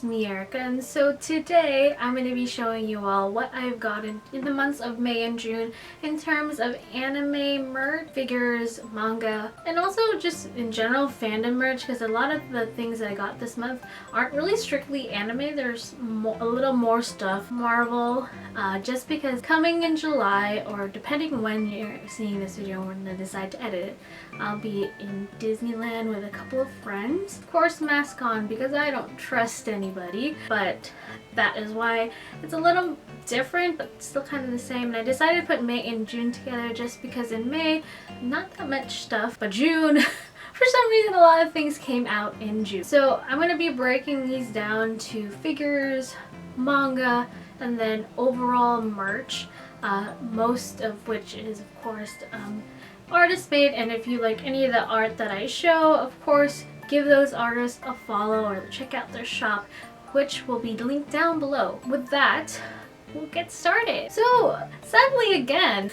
me, Erica, and so today I'm going to be showing you all what I've gotten in the months of May and June in terms of anime merch, figures, manga, and also just in general fandom merch, because a lot of the things that I got this month aren't really strictly anime. There's a little more stuff, Marvel, just because coming in July, or depending when you're seeing this video when I decide to edit it, I'll be in Disneyland with a couple of friends. Of course, mask on because I don't trust anybody, but that is why it's a little different but still kind of the same. And I decided to put May and June together just because in May, not that much stuff, but June, for some reason a lot of things came out in June. So I'm going to be breaking these down to figures, manga, and then overall merch, most of which is of course artist made. And if you like any of the art that I show, of course give those artists a follow or check out their shop, which will be linked down below. With that, we'll get started. So sadly again,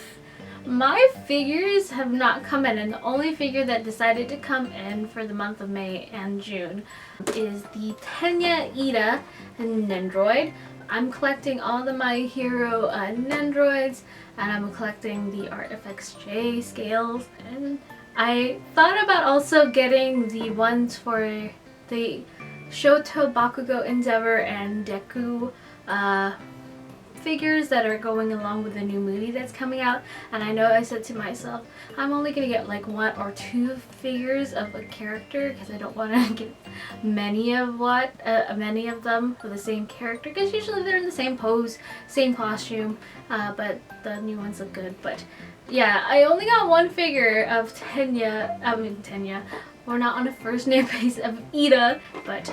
my figures have not come in, and the only figure that decided to come in for the month of May and June is the Tenya Ida Nendroid. I'm collecting all the My Hero Nendroids, and I'm collecting the Artifacts J scales, and I thought about also getting the ones for the Shoto Bakugo Endeavor and Deku figures that are going along with the new movie that's coming out. And I know I said to myself, I'm only gonna get like 1 or 2 figures of a character because I don't want to get many of them for the same character, because usually they're in the same pose, same costume, but the new ones look good. But yeah, I only got 1 figure of Tenya. We're not on a first name basis of Ida, but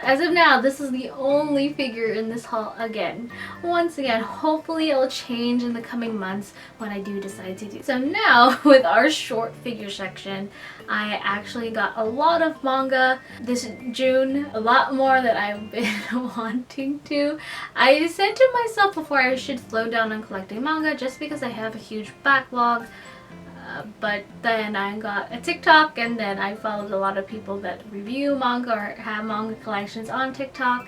as of now, this is the only figure in this haul again. Once again, hopefully it'll change in the coming months when I do decide to do. So now, with our short figure section, I actually got a lot of manga this June, a lot more that I've been wanting to. I said to myself before I should slow down on collecting manga just because I have a huge backlog. But then I got a TikTok, and then I followed a lot of people that review manga or have manga collections on TikTok,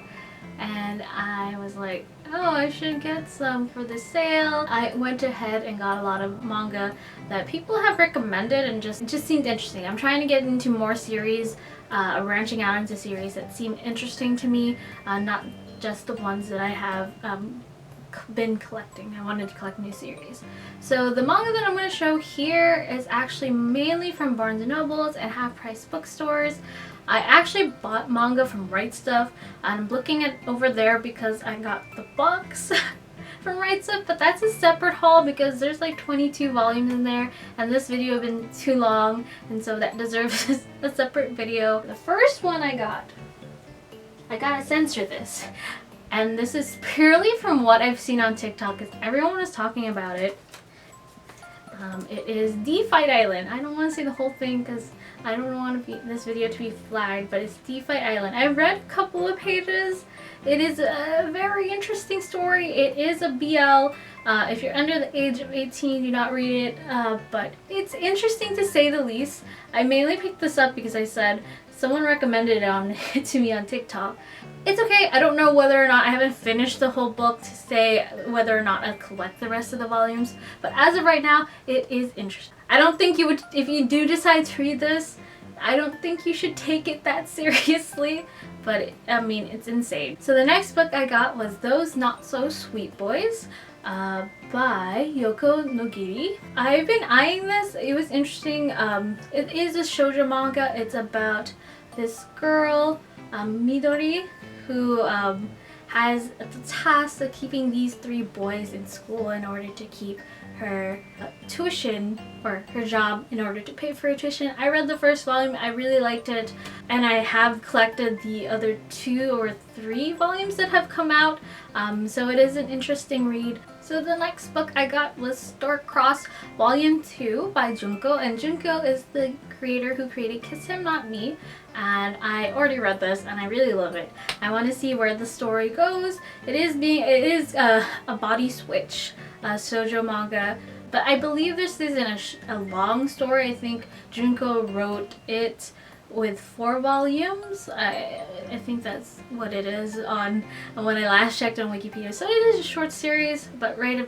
and I was like, oh, I should get some for the sale. I went ahead and got a lot of manga that people have recommended and just seemed interesting. I'm trying to get into more series, branching out into series that seem interesting to me, not just the ones that I have been collecting. I wanted to collect new series. So the manga that I'm going to show here is actually mainly from Barnes & Nobles and half-price bookstores. I actually bought manga from Right Stuff, and I'm looking at over there because I got the box from Right Stuff, but that's a separate haul because there's like 22 volumes in there, and this video has been too long, and so that deserves a separate video. The first one I gotta censor this. And this is purely from what I've seen on TikTok, because everyone is talking about it. It is D-Fight Island. I don't want to say the whole thing because I don't want this video to be flagged, but it's D-Fight Island. I've read a couple of pages. It is a very interesting story. It is a BL. If you're under the age of 18, do not read it, but it's interesting to say the least. I mainly picked this up because I said someone recommended it to me on TikTok. It's okay. I don't know whether or not, I haven't finished the whole book to say whether or not I'll collect the rest of the volumes, but as of right now, it is interesting. I don't think you would, if you do decide to read this, I don't think you should take it that seriously, but I mean, it's insane. So the next book I got was Those Not So Sweet Boys by Yoko Nogiri. I've been eyeing this. It was interesting. It is a shoujo manga. It's about this girl, Midori, who has the task of keeping these 3 boys in school in order to keep her tuition, or her job in order to pay for her tuition. I read the first volume, I really liked it, and I have collected the other 2 or 3 volumes that have come out, so it is an interesting read. So the next book I got was Star-Crossed Volume 2 by Junko, and Junko is the creator who created Kiss Him Not Me, and I already read this and I really love it. I want to see where the story goes. It is a body switch shoujo manga, but I believe this isn't a long story. I think Junko wrote it with 4 volumes. I think that's what it is on when I last checked on Wikipedia. So it is a short series, but right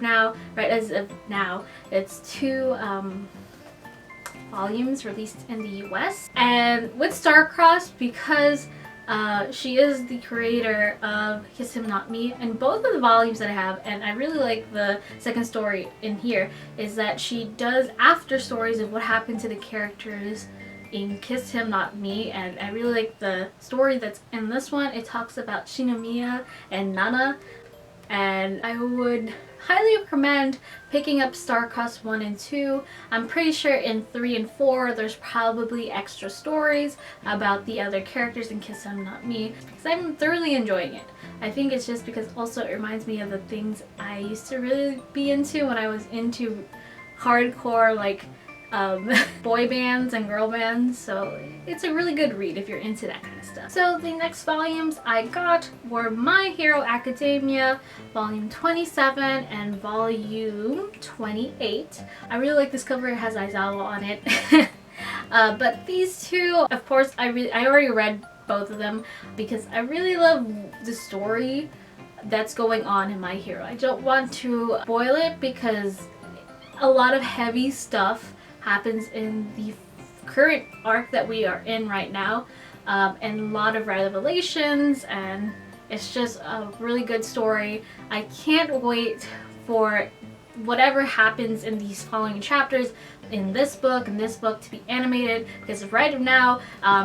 as of now, it's 2 volumes released in the US. And with Starcross, because she is the creator of Kiss Him Not Me, and both of the volumes that I have, and I really like the second story in here, is that she does after stories of what happened to the characters in Kiss Him Not Me, and I really like the story that's in this one. It talks about Shinomiya and Nana, and I would highly recommend picking up Starcross 1 and 2. I'm pretty sure in 3 and 4 there's probably extra stories about the other characters in Kiss Him Not Me, because I'm thoroughly enjoying it. I think it's just because also it reminds me of the things I used to really be into when I was into hardcore like boy bands and girl bands, so it's a really good read if you're into that kind of stuff. So the next volumes I got were My Hero Academia volume 27 and volume 28. I really like this cover, it has Aizawa on it. But these two, of course, I already read both of them because I really love the story that's going on in My Hero. I don't want to spoil it because a lot of heavy stuff happens in the current arc that we are in right now, and a lot of revelations, and it's just a really good story. I can't wait for whatever happens in these following chapters in this book to be animated, because right now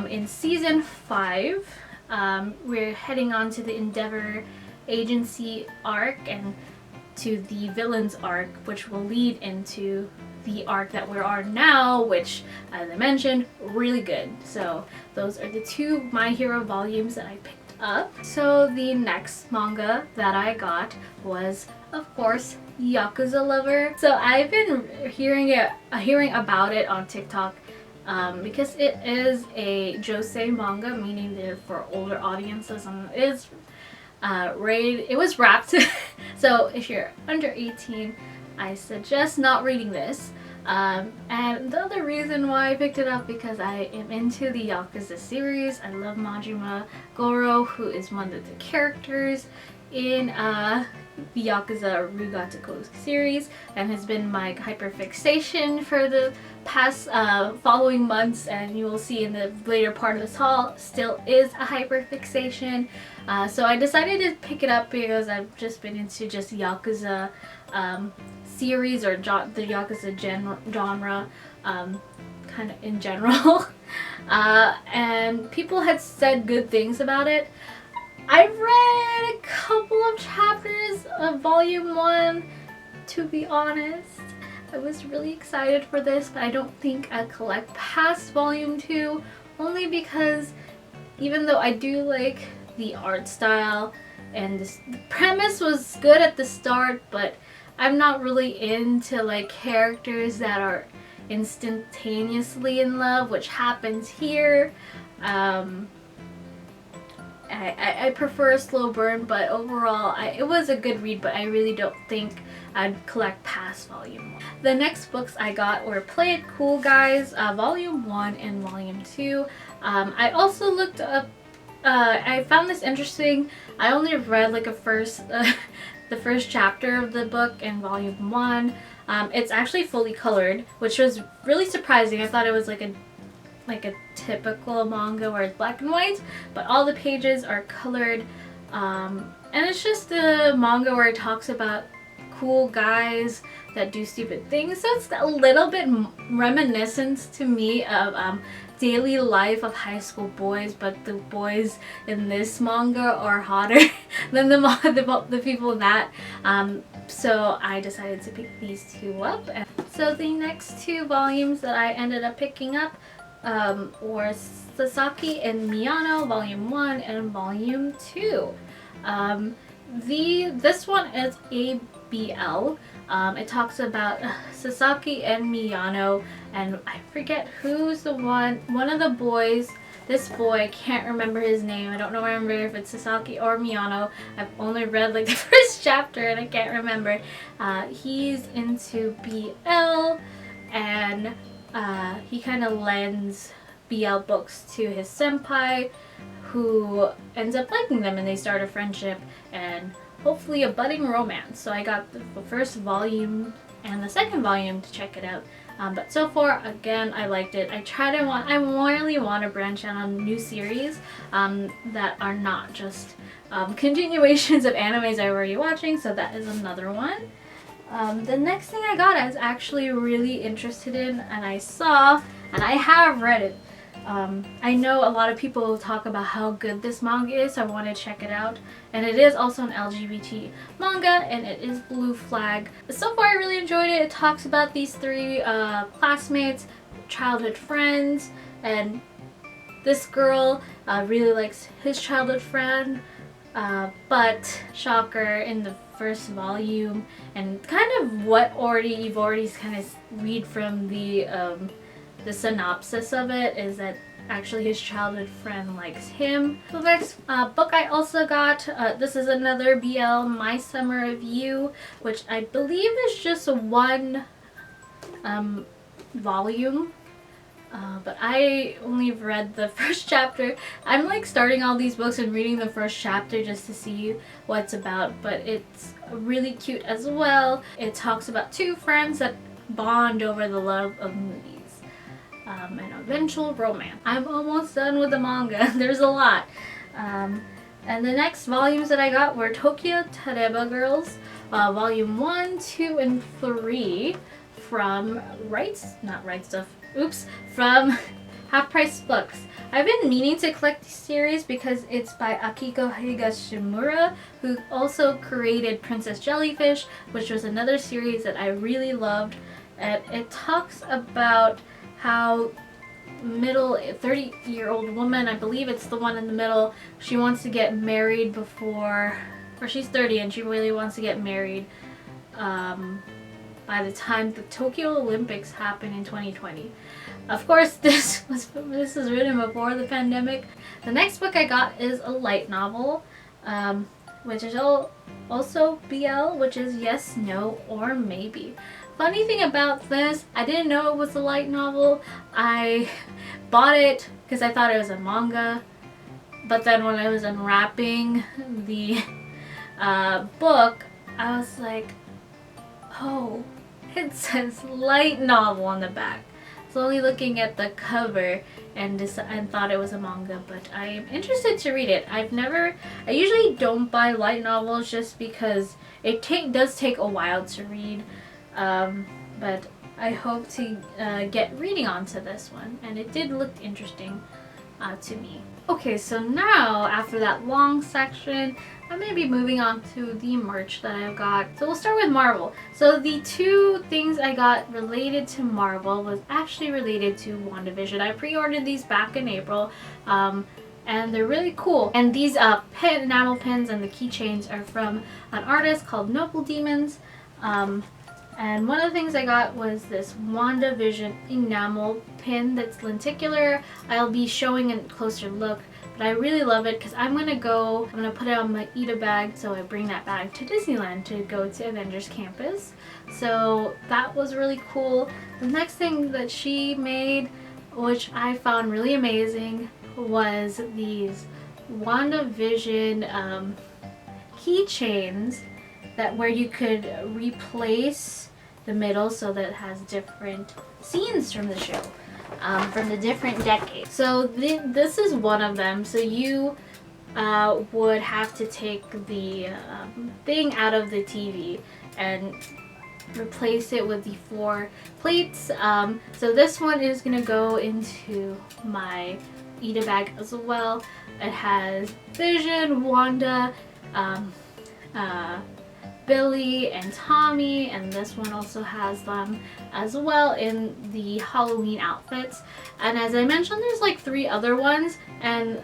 in season 5 we're heading on to the Endeavor Agency arc and to the villains arc, which will lead into the arc that we are now, which, as I mentioned, really good. So those are the 2 My Hero volumes that I picked up. So the next manga that I got was, of course, Yakuza Lover. So I've been hearing about it on TikTok because it is a josei manga, meaning they're for older audiences, and it was wrapped. So if you're under 18, I suggest not reading this. And the other reason why I picked it up, because I am into the Yakuza series. I love Majima Goro, who is one of the characters in the Yakuza Rugatoko series, and has been my hyperfixation for the past following months, and you will see in the later part of this haul still is a hyperfixation. So I decided to pick it up because I've just been into just Yakuza series, or the Yakuza genre kind of in general. And people had said good things about it. I've read a couple of chapters of volume 1, to be honest. I was really excited for this, but I don't think I'll collect past volume 2, only because even though I do like the art style and the premise was good at the start, but I'm not really into like characters that are instantaneously in love, which happens here. I prefer a slow burn, but overall it was a good read, but I really don't think I'd collect past volume 1. The next books I got were Play It Cool Guys, volume 1 and volume 2. I also looked up, I found this interesting. I only read like the first chapter of the book in volume 1. It's actually fully colored, which was really surprising. I thought it was like a typical manga where it's black and white, but all the pages are colored, and it's just the manga where it talks about cool guys that do stupid things, so it's a little bit reminiscent to me of daily life of high school boys, but the boys in this manga are hotter than the people in that. So I decided to pick these 2 up. So the next 2 volumes that I ended up picking up were Sasaki and Miyano volume 1 and volume 2. This one is ABL. It talks about Sasaki and Miyano, and I forget who's one of the boys. This boy, I can't remember his name. I don't remember if it's Sasaki or Miyano. I've only read like the first chapter and I can't remember. He's into BL, and he kind of lends BL books to his senpai, who ends up liking them, and they start a friendship and hopefully a budding romance. So I got the first volume and the second volume to check it out. But so far, again, I liked it. I really want to branch out on new series that are not just continuations of animes I'm already watching, so that is another one. The next thing I got I was actually really interested in, and I saw, and I have read it. I know a lot of people talk about how good this manga is, so I want to check it out. And it is also an LGBT manga, and it is Blue Flag. So far I really enjoyed it. It talks about these three classmates, childhood friends, and this girl really likes his childhood friend, but shocker, in the first volume, and kind of what you've already kind of read from the synopsis of it, is that actually his childhood friend likes him. The next book I also got, this is another BL, My Summer of You, which I believe is just one volume. But I only read the first chapter. I'm like starting all these books and reading the first chapter just to see what it's about, but it's really cute as well. It talks about two friends that bond over the love of movies. An eventual romance. I'm almost done with the manga. There's a lot. And the next volumes that I got were Tokyo Otaku Girls, volume 1, 2, and 3 from from Half Price Books. I've been meaning to collect this series because it's by Akiko Higashimura, who also created Princess Jellyfish, which was another series that I really loved. And it talks about how 30-year-old woman, I believe it's the one in the middle, she wants to get married or she's 30 and she really wants to get married by the time the Tokyo Olympics happen in 2020. Of course, this was written before the pandemic. The next book I got is a light novel, which is also BL, which is Yes, No, or Maybe. Funny thing about this, I didn't know it was a light novel. I bought it because I thought it was a manga, but then when I was unwrapping the book, I was like, oh, it says light novel on the back. Slowly looking at the cover and thought it was a manga, but I am interested to read it. I usually don't buy light novels just because it does take a while to read. But I hope to get reading onto this one, and it did look interesting to me. Okay, so now after that long section, I'm going to be moving on to the merch that I've got. So we'll start with Marvel. So the two things I got related to Marvel was actually related to Wandavision. I pre-ordered these back in April, and they're really cool. And these enamel pins and the keychains are from an artist called NobleDemons. And one of the things I got was this Wandavision enamel pin that's lenticular. I'll be showing a closer look, but I really love it because I'm gonna put it on my Ita bag, so I bring that bag to Disneyland to go to Avengers Campus. So that was really cool. The next thing that she made, which I found really amazing, was these Wandavision keychains where you could replace the middle so that it has different scenes from the show, from the different decades. So this is one of them. So you would have to take the thing out of the TV and replace it with the 4 plates. So this one is gonna go into my Ita bag as well. It has Vision, Wanda, Billy and Tommy, and this one also has them as well in the Halloween outfits. And as I mentioned, there's like 3 other ones, and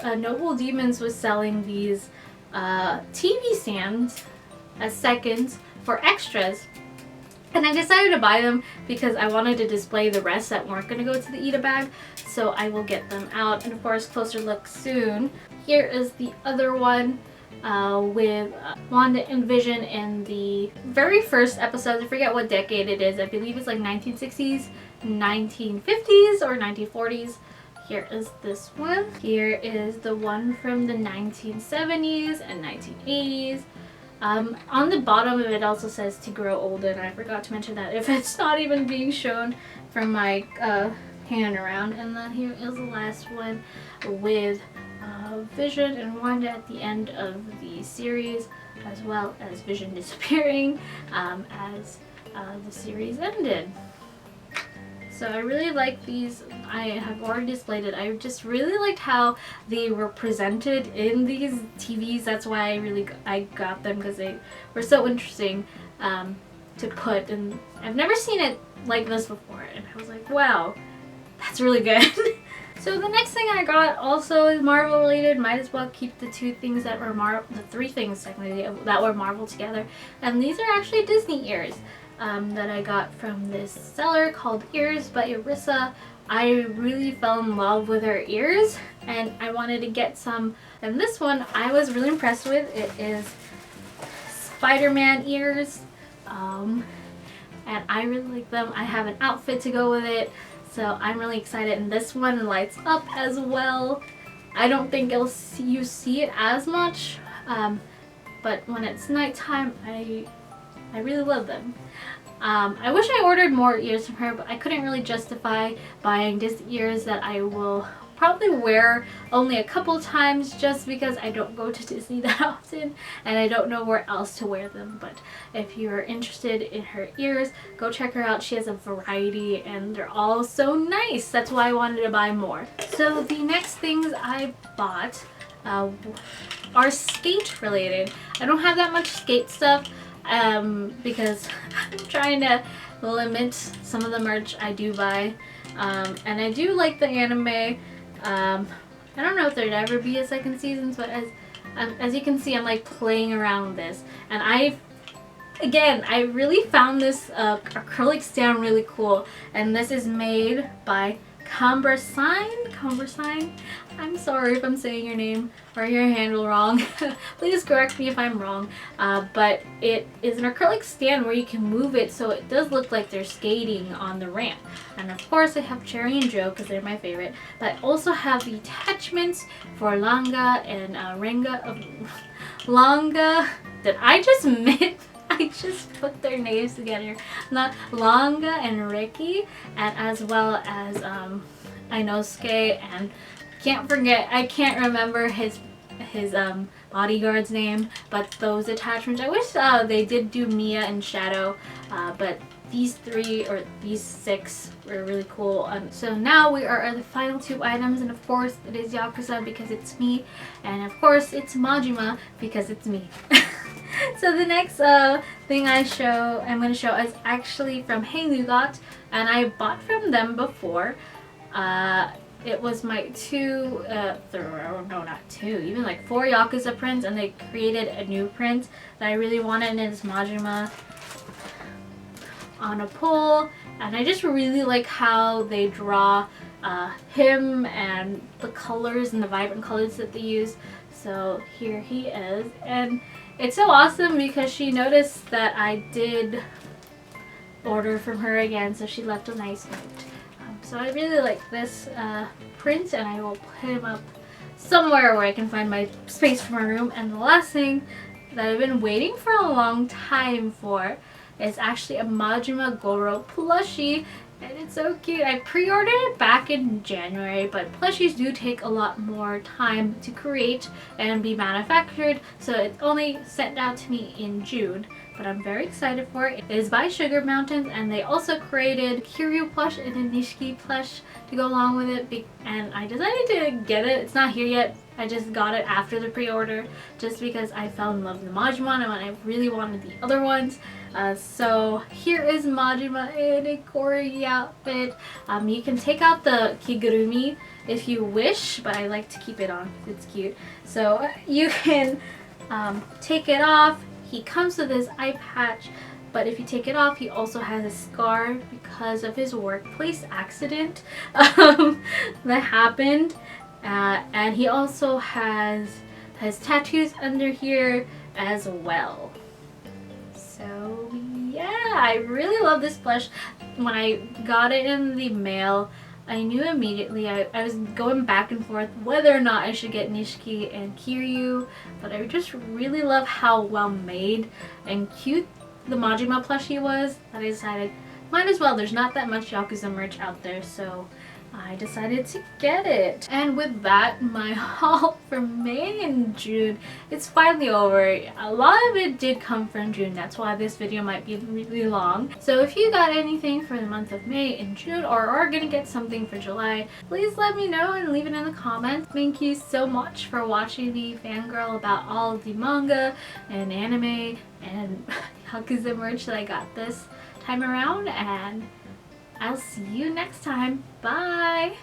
NobleDemons was selling these TV stands as seconds for extras, and I decided to buy them because I wanted to display the rest that weren't going to go to the Ita bag, so I will get them out, and of course closer look soon. Here is the other one. with Wanda and Vision in the very first episode. I forget what decade it is. I believe it's like 1960s, 1950s, or 1940s. Here is this one. Here is the one from the 1970s and 1980s. On the bottom of it also says to grow old, and I forgot to mention that if it's not even being shown from my hand around. And then here is the last one with Vision and Wanda at the end of the series, as well as Vision disappearing as the series ended. So I really like these. I have already displayed it. I just really liked how they were presented in these TVs. That's why I got them, because they were so interesting to put. And I've never seen it like this before, and I was like, wow, that's really good. So the next thing I got also is Marvel related. Might as well keep the two things that were the three things technically that were Marvel together. And these are actually Disney ears that I got from this seller called earsbyarisa. I really fell in love with her ears, and I wanted to get some. And this one I was really impressed with. It is Spiderman ears, and I really like them. I have an outfit to go with it. So I'm really excited, and this one lights up as well. I don't think you see it as much, but when it's nighttime, I really love them. I wish I ordered more ears from her, but I couldn't really justify buying Disney ears that I will probably wear only a couple times, just because I don't go to Disney that often and I don't know where else to wear them. But if you're interested in her ears, go check her out. She has a variety and they're all so nice. That's why I wanted to buy more. So the next things I bought are skate related. I don't have that much skate stuff because I'm trying to limit some of the merch I do buy, and I do like the anime. I don't know if there'd ever be a second season, but as you can see, I'm like playing around with this, and I really found this acrylic stand really cool, and this is made by Cambrasine. I'm sorry if I'm saying your name or your handle wrong. Please correct me if I'm wrong. But it is an acrylic stand where you can move it so it does look like they're skating on the ramp. And of course I have Cherry and Joe because they're my favorite. But I also have the attachments for Langa and Langa. Did I just I just put their names together. Langa and Ricky, and as well as Inosuke, and I can't remember his bodyguard's name, but those attachments, I wish they did do Mia and Shadow, but these these six were really cool. So now we are at the final two items, and of course it is Yakuza because it's me, and of course it's Majima because it's me. So the next thing I'm going to show is actually from HeyNougat, and I bought from them before. It was my even like 4 Yakuza prints, and they created a new print that I really wanted, and it's Majima on a pole, and I just really like how they draw him and the colors and the vibrant colors that they use. So here he is, and it's so awesome because she noticed that I did order from her again, so she left a nice note. So I really like this print, and I will put him up somewhere where I can find my space for my room. And the last thing that I've been waiting for a long time for is actually a Majima Goro plushie, and it's so cute. I pre-ordered it back in January, but plushies do take a lot more time to create and be manufactured, so it's only sent out to me in June. But I'm very excited for it. It is by SUGARMOUNTALNS, and they also created Kiryu plush and a Nishiki plush to go along with it, and I decided to get it. It's not here yet. I just got it after the pre-order just because I fell in love with Majima and I really wanted the other ones. So here is Majima in a Kori outfit. You can take out the kigurumi if you wish, but I like to keep it on because it's cute. So you can take it off. He comes with his eye patch, but if you take it off, he also has a scar because of his workplace accident that happened. And he also has has tattoos under here as well. So yeah, I really love this plush. When I got it in the mail, I knew immediately. I was going back and forth whether or not I should get Nishiki and Kiryu, but I just really love how well made and cute the Majima plushie was that I decided might as well. There's not that much Yakuza merch out there, so I decided to get it. And with that, my haul for May and June, it's finally over. A lot of it did come from June, that's why this video might be really long. So if you got anything for the month of May and June, or are gonna get something for July, please let me know and leave it in the comments. Thank you so much for watching me fangirl about all of the manga and anime and Yakuza merch that I got this time around, and I'll see you next time. Bye!